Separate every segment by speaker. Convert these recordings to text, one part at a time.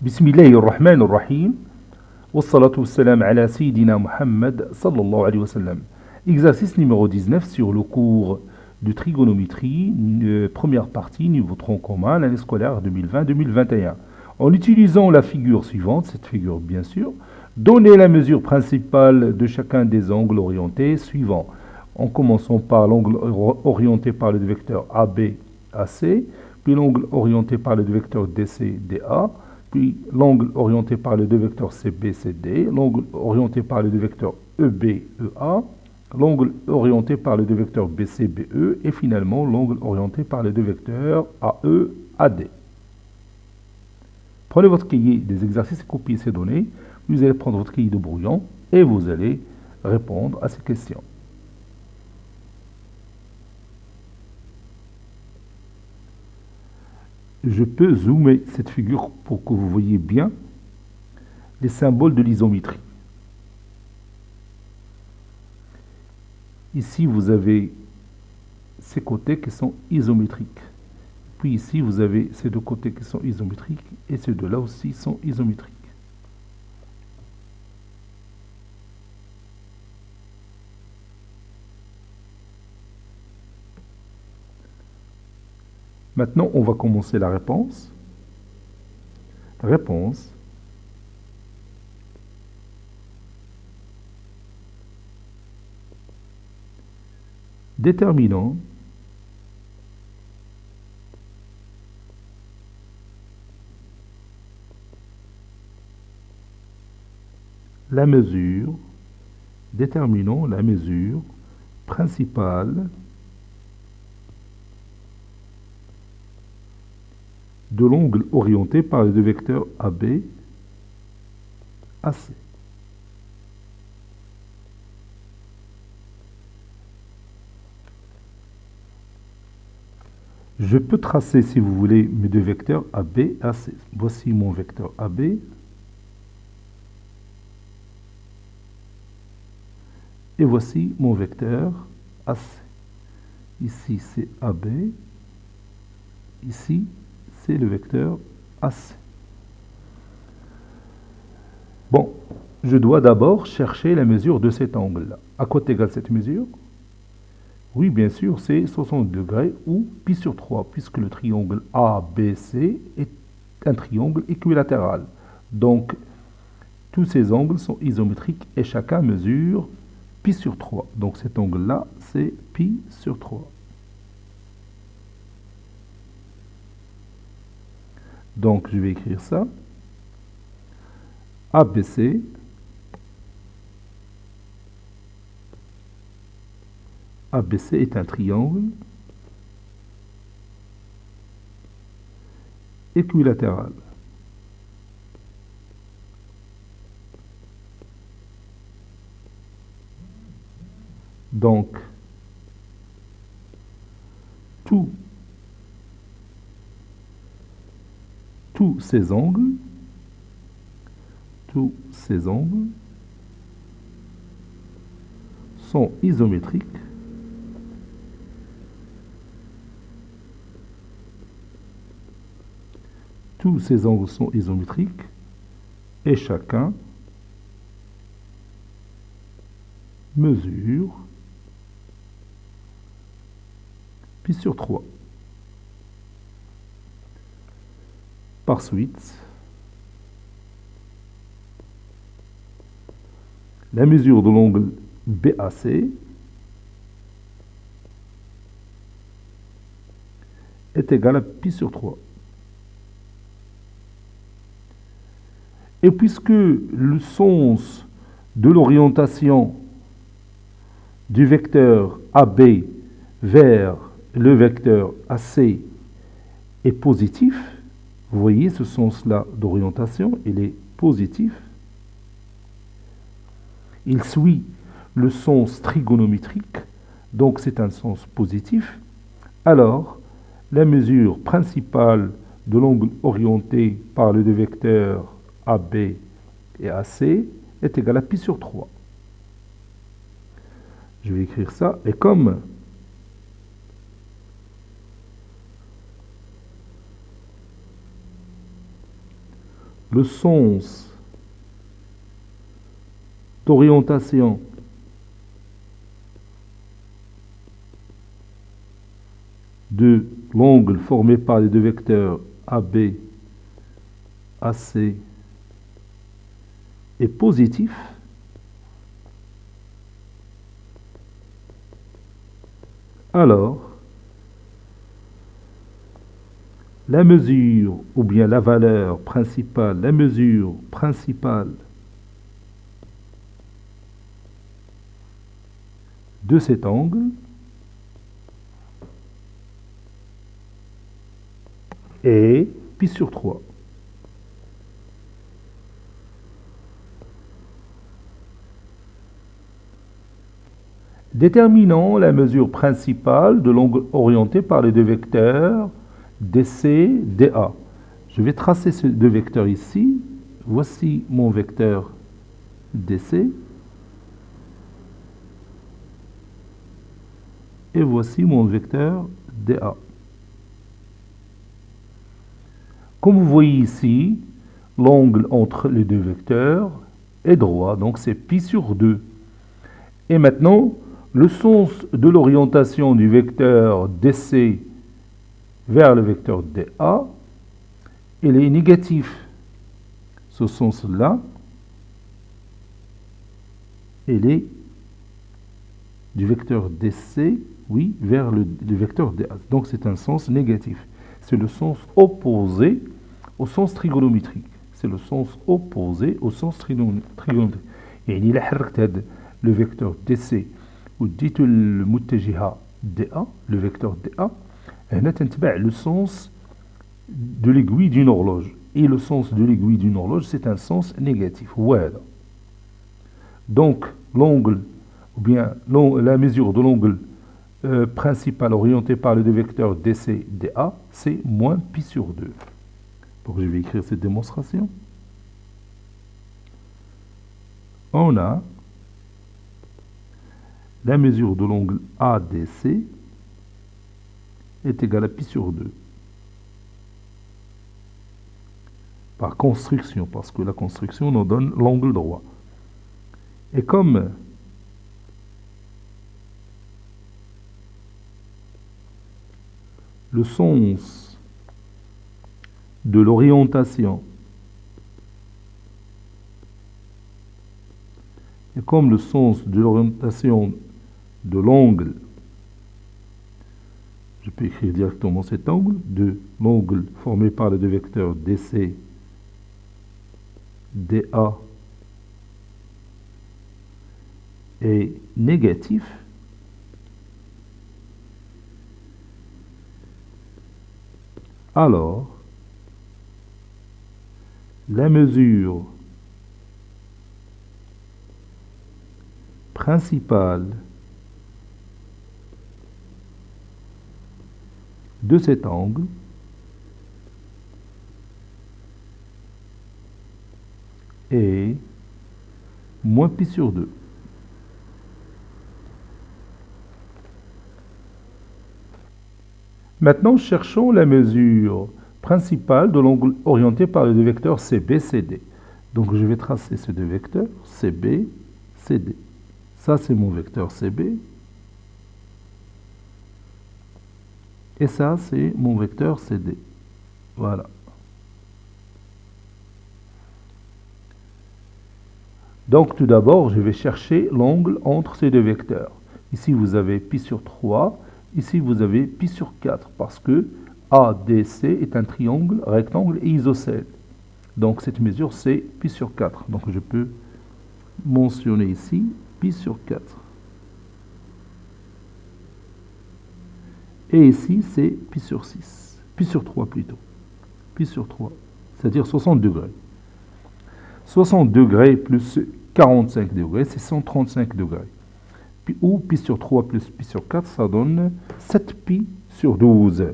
Speaker 1: Bismillahir Rahmanir Rahim. Wassalatu wassalam ala Sayyidina Muhammad sallallahu alayhi wa sallam. Exercice numéro 19 sur le cours de trigonométrie, première partie, niveau tronc commun, l'année scolaire 2020-2021. En utilisant la figure suivante, cette figure bien sûr, donnez la mesure principale de chacun des angles orientés suivants. En commençant par l'angle orienté par le vecteur AB, AC, puis l'angle orienté par le vecteur DC, DA, puis l'angle orienté par le vecteur CB, CD, l'angle orienté par le vecteur EB, EA, l'angle orienté par le vecteur BC, BE, et finalement l'angle orienté par le vecteur AE, AD. Prenez votre cahier des exercices et copiez ces données. Vous allez prendre votre cahier de brouillon et vous allez répondre à ces questions. Je peux zoomer cette figure pour que vous voyez bien les symboles de l'isométrie. Ici, vous avez ces côtés qui sont isométriques. Puis ici, vous avez ces deux côtés qui sont isométriques et ces deux-là aussi sont isométriques. Maintenant, on va commencer la réponse. Réponse. Déterminant la mesure, déterminons la mesure principale de l'angle orienté par les deux vecteurs AB, AC. Je peux tracer, si vous voulez, mes deux vecteurs AB, AC. Voici mon vecteur AB. Et voici mon vecteur AC. Ici, c'est AB. Ici, c'est le vecteur AC. Bon, je dois d'abord chercher la mesure de cet angle-là. À quoi est égale cette mesure? Oui, bien sûr, c'est 60 degrés ou pi sur 3, puisque le triangle ABC est un triangle équilatéral. Donc, tous ces angles sont isométriques et chacun mesure pi sur 3. Donc, cet angle-là, c'est pi sur 3. Donc, je vais écrire ça. ABC ABC est un triangle équilatéral. Donc, tous ces angles sont isométriques tous ces angles sont isométriques et chacun mesure pi sur 3. Par suite, la mesure de l'angle BAC est égale à pi sur 3. Et puisque le sens de l'orientation du vecteur AB vers le vecteur AC est positif, vous voyez ce sens-là d'orientation, il est positif. Il suit le sens trigonométrique, donc c'est un sens positif. Alors, la mesure principale de l'angle orienté par les deux vecteurs AB et AC est égale à pi sur 3. Je vais écrire ça, et comme le sens d'orientation de l'angle formé par les deux vecteurs AB, AC est positif, alors la mesure ou bien la valeur principale, la mesure principale de cet angle est pi sur 3. Déterminons la mesure principale de l'angle orienté par les deux vecteurs DC, DA. Je vais tracer ces deux vecteurs ici. Voici mon vecteur DC. Et voici mon vecteur DA. Comme vous voyez ici, l'angle entre les deux vecteurs est droit, donc c'est pi sur 2. Et maintenant, le sens de l'orientation du vecteur DC vers le vecteur DA, il est négatif. Ce sens-là, il est du vecteur DC, oui, vers le vecteur DA. Donc c'est un sens négatif. C'est le sens opposé au sens trigonométrique. C'est le sens opposé au sens trigonométrique. Et il a le vecteur DC ou dit le muttajiha DA, le vecteur DA, le sens de l'aiguille d'une horloge. Et le sens de l'aiguille d'une horloge, c'est un sens négatif. Voilà. Donc, l'angle, ou bien la mesure de l'angle principal orienté par les deux vecteurs DC, DA, c'est moins pi sur 2. Donc, je vais écrire cette démonstration. On a la mesure de l'angle ADC est égale à pi sur 2. Par construction, parce que la construction nous donne l'angle droit. Et comme le sens de l'orientation et comme le sens de l'orientation de l'angle, je peux écrire directement cet angle, de l'angle formé par les deux vecteurs DC, DA est négatif, alors la mesure principale de cet angle est moins pi sur 2. Maintenant, cherchons la mesure principale de l'angle orienté par les deux vecteurs CB, CD. Donc, je vais tracer ces deux vecteurs, CB, CD. Ça, c'est mon vecteur CB. Et ça, c'est mon vecteur CD. Voilà. Donc, tout d'abord, je vais chercher l'angle entre ces deux vecteurs. Ici, vous avez pi sur 3. Ici, vous avez pi sur 4, parce que ADC est un triangle, rectangle et isocèle. Donc, cette mesure, c'est pi sur 4. Donc, je peux mentionner ici pi sur 4. Et ici, c'est pi sur 6. Pi sur 3 plutôt. Pi sur 3, c'est-à-dire 60 degrés. 60 degrés plus 45 degrés, c'est 135 degrés. Ou pi sur 3 plus pi sur 4, ça donne 7 pi sur 12.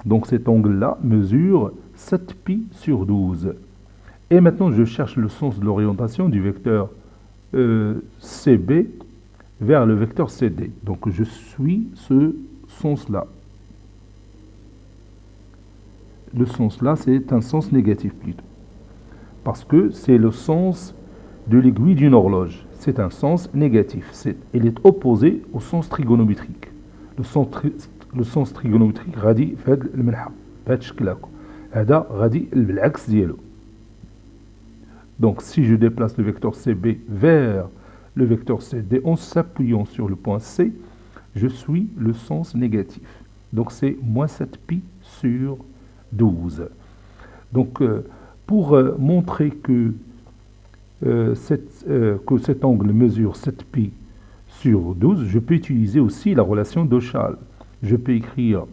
Speaker 1: Donc cet angle-là mesure 7 pi sur 12. Et maintenant, je cherche le sens de l'orientation du vecteur CB vers le vecteur CD. Donc je suis ce sens-là. Le sens-là, c'est un sens négatif plutôt. parce que c'est le sens de l'aiguille d'une horloge. C'est un sens négatif. Il est opposé au sens trigonométrique. Le sens trigonométrique غادي في هذا المنحى بهذا الشكل هكا. هذا غادي بالعكس ديالو. Donc si je déplace le vecteur CB vers le vecteur CD en s'appuyant sur le point C, je suis le sens négatif. Donc c'est moins 7pi sur 12. Donc pour montrer que cet angle mesure 7pi sur 12, je peux utiliser aussi la relation de Schall. Je peux écrire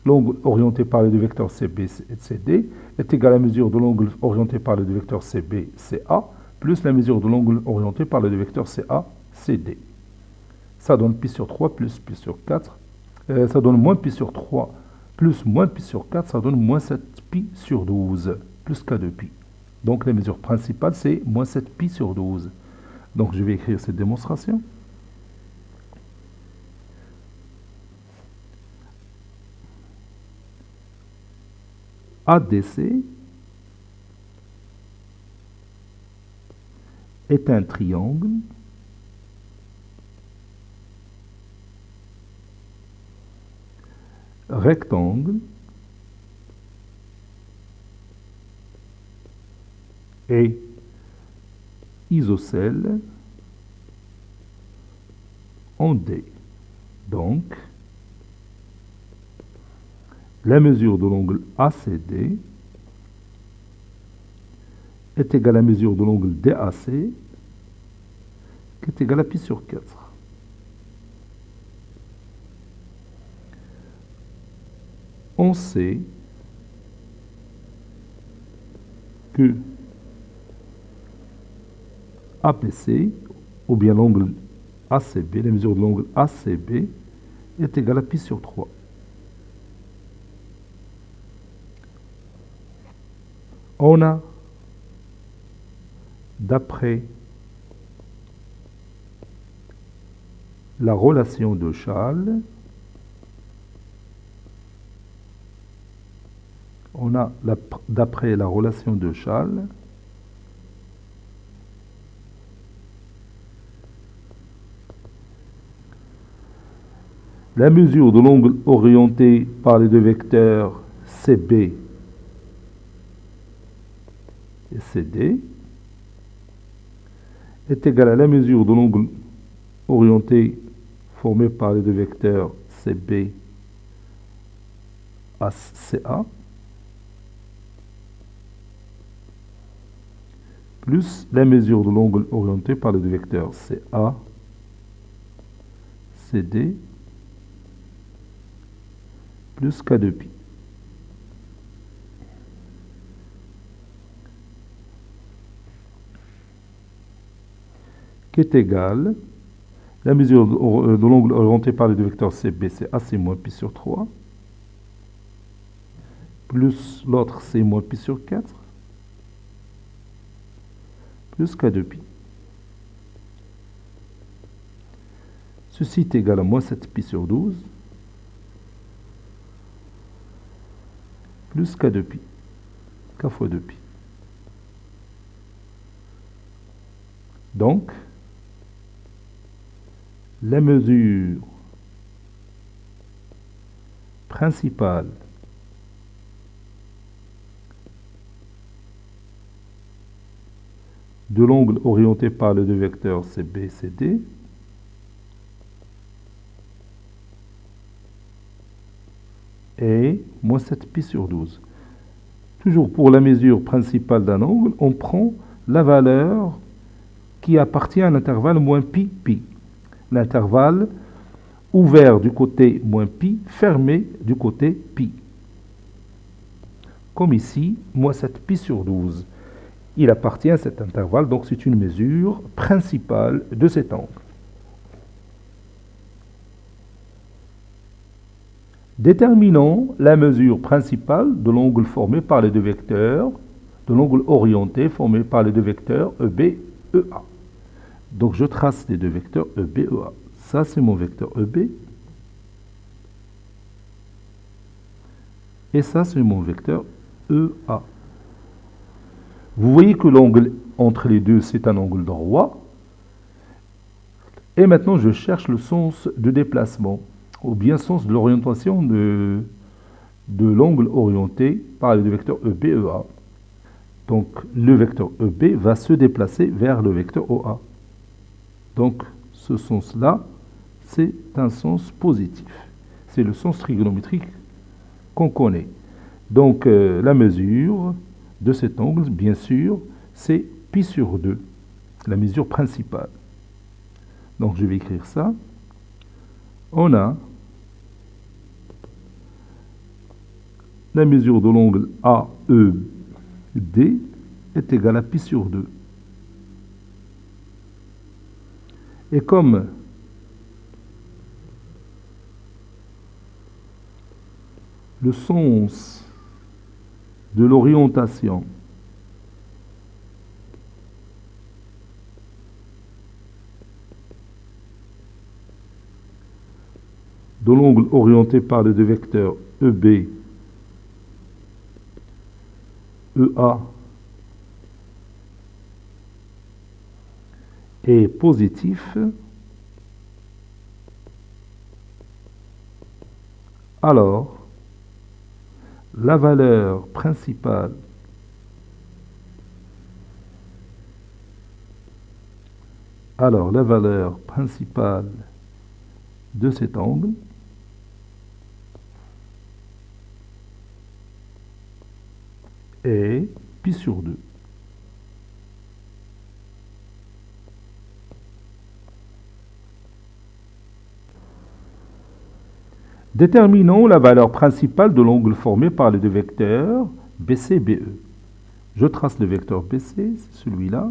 Speaker 1: l'angle orienté par les deux vecteurs CB et CD est égal à la mesure de l'angle orienté par les deux vecteurs CB, CA, plus la mesure de l'angle orienté par les deux vecteurs CA, CD. Ça donne pi sur 3 plus pi sur 4. Ça donne moins pi sur 3 plus moins pi sur 4, ça donne moins 7 pi sur 12, plus k de pi. Donc la mesure principale, c'est moins 7 pi sur 12. Donc je vais écrire cette démonstration. ADC est un triangle rectangle et isocèle en D. Donc, la mesure de l'angle ACD est égale à la mesure de l'angle DAC qui est égale à pi sur 4. On sait que APC, ou bien l'angle ACB, la mesure de l'angle ACB, est égale à pi sur 3. On a, d'après la relation de Schall, d'après la relation de Schall, la mesure de l'angle orienté par les deux vecteurs CB et CD est égale à la mesure de l'angle orienté formé par les deux vecteurs CB à CA plus la mesure de l'angle orienté par les deux vecteurs CA, CD plus K de pi. Qui est égal, la mesure de l'angle orienté par les deux vecteurs CB, c'est AC moins pi sur 3, plus l'autre C moins pi sur 4, plus K de pi. Ceci est égal à moins 7 pi sur 12, plus K de pi, K fois 2 pi. Donc, la mesure principale de l'angle orienté par les deux vecteurs CB et CD est moins 7 pi sur 12. Toujours pour la mesure principale d'un angle, on prend la valeur qui appartient à l'intervalle moins pi, pi. L'intervalle ouvert du côté moins pi, fermé du côté pi. Comme ici, moins 7 pi sur 12. Il appartient à cet intervalle, donc c'est une mesure principale de cet angle. Déterminons la mesure principale de l'angle formé par les deux vecteurs, de l'angle orienté formé par les deux vecteurs EB, EA. Donc je trace les deux vecteurs EB, EA. Ça c'est mon vecteur EB. Et ça c'est mon vecteur EA. Vous voyez que l'angle entre les deux, c'est un angle droit. Et maintenant, je cherche le sens de déplacement, ou bien sens de l'orientation de l'angle orienté par le vecteur EB, EA. Donc, le vecteur EB va se déplacer vers le vecteur OA. Donc, ce sens-là, c'est un sens positif. C'est le sens trigonométrique qu'on connaît. Donc, la mesure de cet angle, bien sûr, c'est pi sur 2, la mesure principale. Donc, je vais écrire ça. On a la mesure de l'angle AED est égale à pi sur 2. Et comme le sens de l'orientation de l'angle orienté par les deux vecteurs EB, EA est positif, alors la valeur principale de cet angle est pi sur 2. Déterminons la valeur principale de l'angle formé par les deux vecteurs BC et BE. Je trace le vecteur BC, c'est celui-là,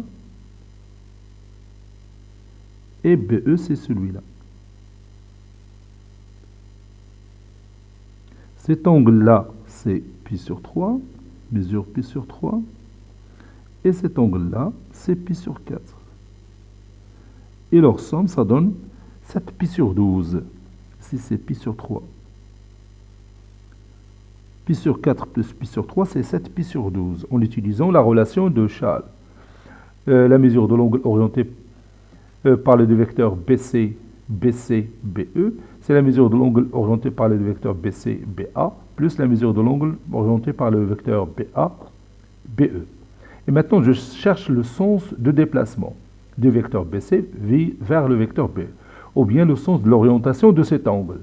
Speaker 1: et BE, c'est celui-là. Cet angle-là, c'est pi sur 3, mesure pi sur 3, et cet angle-là, c'est pi sur 4. Et leur somme, ça donne 7 pi sur 12. Ici, c'est pi sur 3. Pi sur 4 plus pi sur 3, c'est 7 pi sur 12, en utilisant la relation de Schall. La mesure de l'angle orienté par les deux vecteurs BC, BE, c'est la mesure de l'angle orienté par les deux vecteurs BC, BA, plus la mesure de l'angle orienté par le vecteur BA, BE. Et maintenant, je cherche le sens de déplacement du vecteur BC vers le vecteur BE, ou bien le sens de l'orientation de cet angle.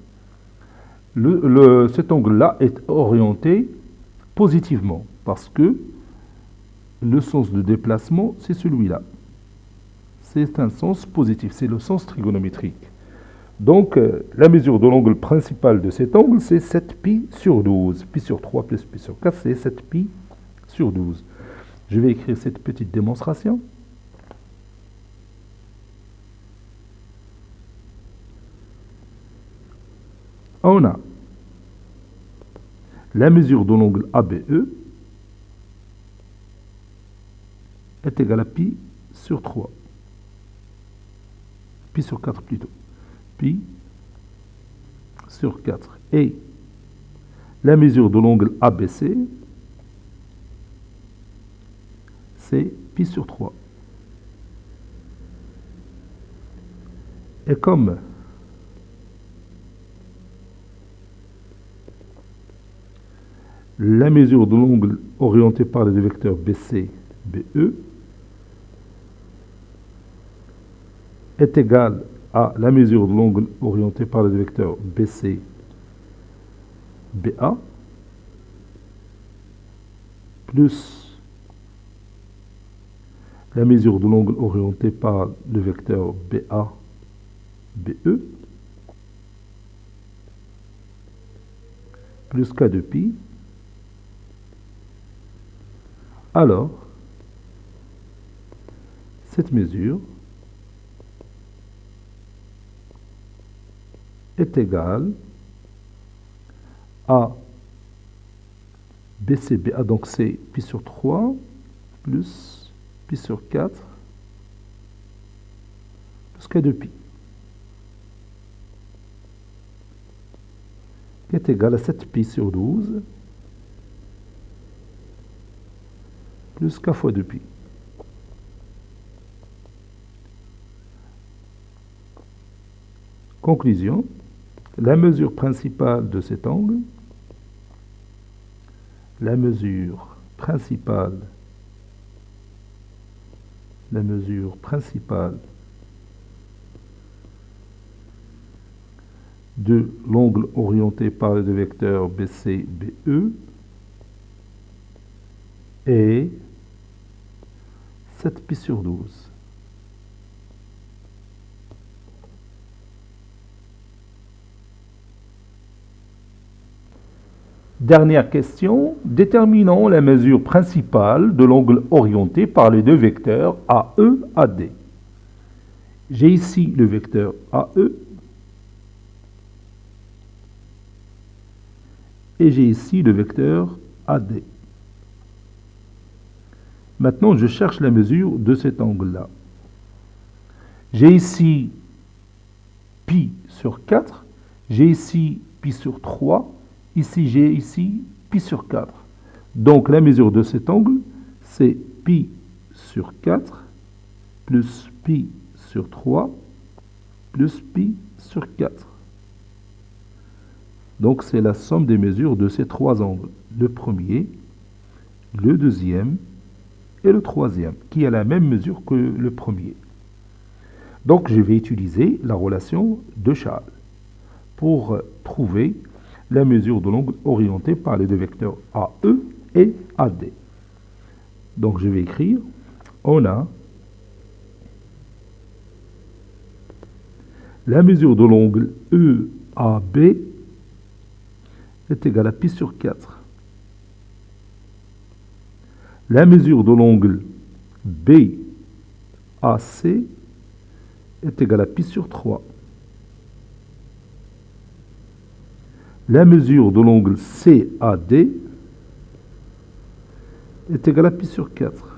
Speaker 1: Cet angle-là est orienté positivement, parce que le sens de déplacement, c'est celui-là. C'est un sens positif, c'est le sens trigonométrique. Donc, la mesure de l'angle principal de cet angle, c'est 7 pi sur 12. Pi sur 3 plus pi sur 4, c'est 7 pi sur 12. Je vais écrire cette petite démonstration. On a la mesure de l'angle ABE est égale à pi sur 3. Pi sur 4 plutôt. Pi sur 4. Et la mesure de l'angle ABC, c'est pi sur 3. Et comme la mesure de l'angle orienté par les deux vecteurs BC, BE est égale à la mesure de l'angle orienté par les deux vecteurs BC, BA, plus la mesure de l'angle orienté par le vecteur BA, BE, plus K de pi. Alors, cette mesure est égale à BCBA, donc c'est pi sur 3 plus pi sur 4 plus K de pi, qui est égal à 7 pi sur 12 plus k fois 2pi. Conclusion, la mesure principale de cet angle, la mesure principale de l'angle orienté par les deux vecteurs BC, BE est 7π sur 12. Dernière question, déterminons la mesure principale de l'angle orienté par les deux vecteurs AE, AD. J'ai ici le vecteur AE et j'ai ici le vecteur AD. Maintenant, je cherche la mesure de cet angle-là. J'ai ici π sur 4, j'ai ici π sur 3, ici j'ai ici π sur 4. Donc la mesure de cet angle, c'est π sur 4 plus π sur 3 plus π sur 4. Donc c'est la somme des mesures de ces trois angles. Le premier, le deuxième et le troisième, qui a la même mesure que le premier. Donc je vais utiliser la relation de Charles pour trouver la mesure de l'angle orienté par les deux vecteurs AE et AD. Donc je vais écrire, on a la mesure de l'angle EAB est égale à π sur 4. La mesure de l'angle BAC est égale à π sur 3. La mesure de l'angle CAD est égale à π sur 4.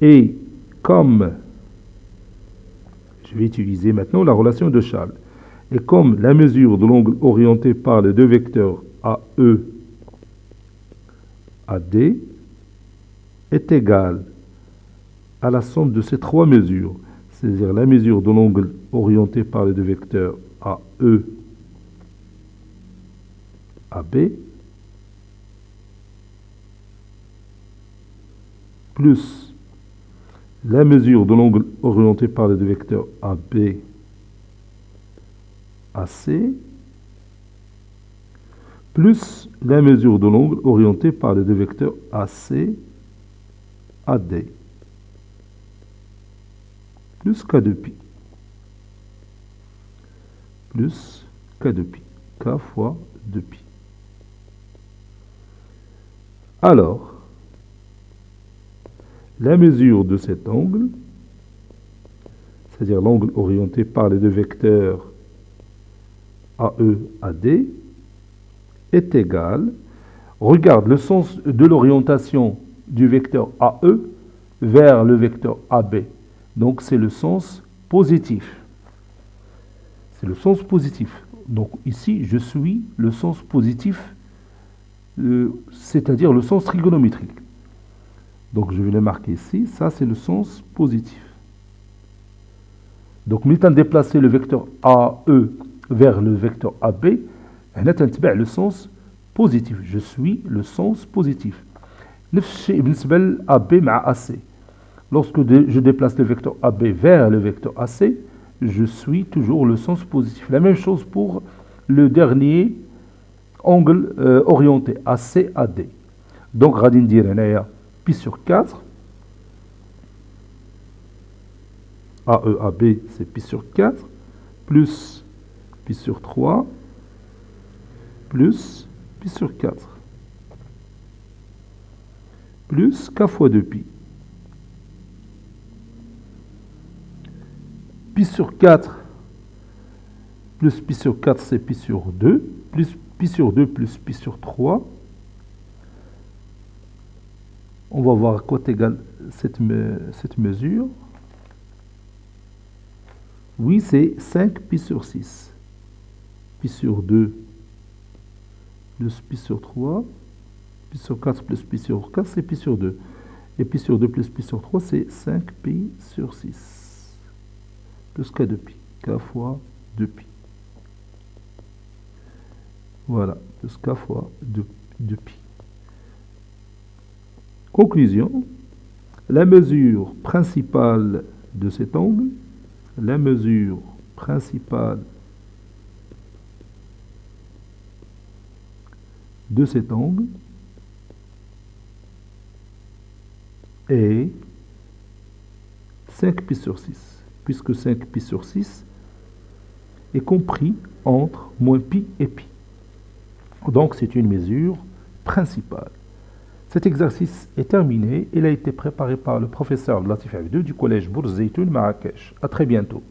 Speaker 1: Et comme je vais utiliser maintenant la relation de Charles, et comme la mesure de l'angle orienté par les deux vecteurs AE, AD est égale à la somme de ces trois mesures, c'est-à-dire la mesure de l'angle orienté par les deux vecteurs AE, AB, plus la mesure de l'angle orienté par les deux vecteurs AB, AC, plus la mesure de l'angle orienté par les deux vecteurs AC, AD, plus K de pi, plus K de pi, K fois 2pi. Alors, la mesure de cet angle, c'est-à-dire l'angle orienté par les deux vecteurs AE, AD, est égale, regarde le sens de l'orientation du vecteur AE vers le vecteur AB. Donc c'est le sens positif. C'est le sens positif. Donc ici, je suis le sens positif, c'est-à-dire le sens trigonométrique. Donc je vais le marquer ici, ça c'est le sens positif. Donc maintenant déplacer le vecteur AE vers le vecteur AB, le sens positif. Je suis le sens positif. AB مع AC. Lorsque je déplace le vecteur AB vers le vecteur AC, je suis toujours le sens positif. La même chose pour le dernier angle orienté AC-AD. Donc, radin dire π sur 4. AEAB, c'est π sur 4, plus π sur 3, plus π sur 4, plus K fois 2pi. Π sur 4 plus π sur 4, c'est π sur 2, plus π sur 2 plus π sur 3. On va voir à quoi est égale cette mesure. Oui, c'est 5 π sur 6. pi sur 2 plus pi sur 3, pi sur 4 plus pi sur 4, c'est pi sur 2. Et pi sur 2 plus pi sur 3, c'est 5pi sur 6. Plus k de pi. K fois 2pi. Voilà, plus k fois 2pi. Conclusion, la mesure principale de cet angle, la mesure principale de cet angle est 5pi sur 6, puisque 5pi sur 6 est compris entre moins pi et pi. Donc c'est une mesure principale. Cet exercice est terminé. Il a été préparé par le professeur Latif Abdou du collège Bourz Zeytoun Marrakech. À très bientôt.